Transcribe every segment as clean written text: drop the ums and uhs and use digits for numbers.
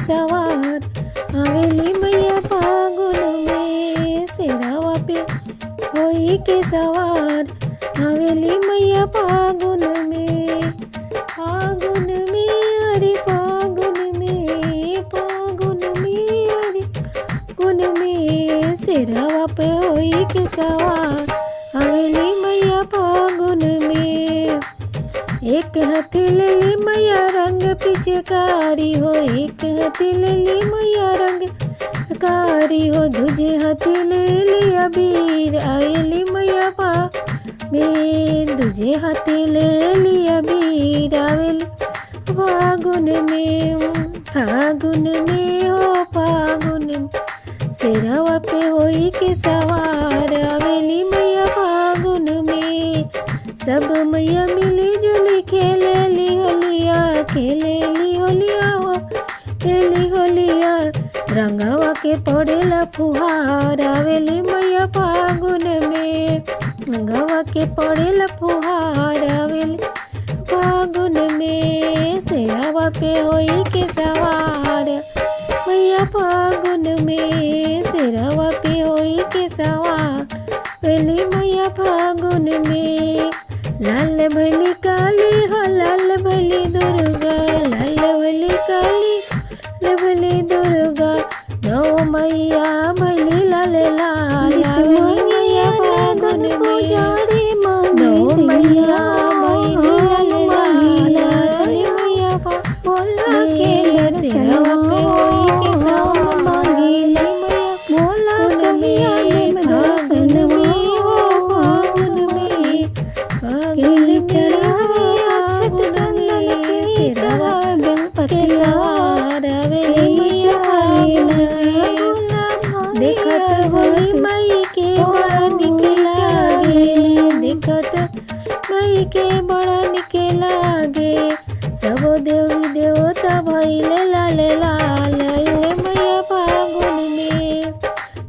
सवार आवेली मैया फागुन में। शेरावा पे होई के सवार आवेली मैया फागुन में। फागुन में अरे फागुन में, फागुन में अरे फागुन में। शेरावा पे होई के सवार आवेली मैया फागुन में। एक हाथी ले ली मैया रंग पिचकारी हो, एक हाथी ले ली मैया रंग कारी हो। दूजे हाथी ले ली अबीर आवेली मैया में। दूजे हाथी ले ली अबीर आवेली फागुन में। फागुन में हो फागुन में। शेरावा पे होई के सवार आवेली मैया फागुन में। सब मैया मिली जुली खेले ली होलिया, खेले ली होलिया हो, खेली होलिया। रंगवा के पड़ेला फुहार आवेली मैया फागुन में। रंगवा के पड़ेला फुहार आवेली फागुन में। शेरावा पे होई के सवार मैया फागुन में। शेरावा पे होई के सवार आवेली मैया फागुन में। लाल भली काली हो, लाल भली दुर्गा, लाल भली काली, लाल भली दुर्गा। नौ मैया भली लाल लाल आवेली मैया फागुन में। नौ मैया भली लाल लाल आवेली मैया फागुन में। शेरावा पे होई के सवार आवेली मैया फागुन में। फागुन में हो फागुन में। फागुन चढ़ावे अक्षत चंदन के सवार बेलपति सवार आवेली मैया फागुन में। देखत होली मई के बड़ा निक लागे, देखत मई के बड़ा निक लागे। सब देवी देवता भइले लाल लाल आइले मैया फागुन में।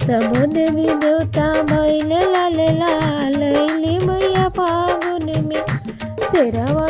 सब देवी देवता भइले लाल लाल आइले मैया फागुन में। शेरावा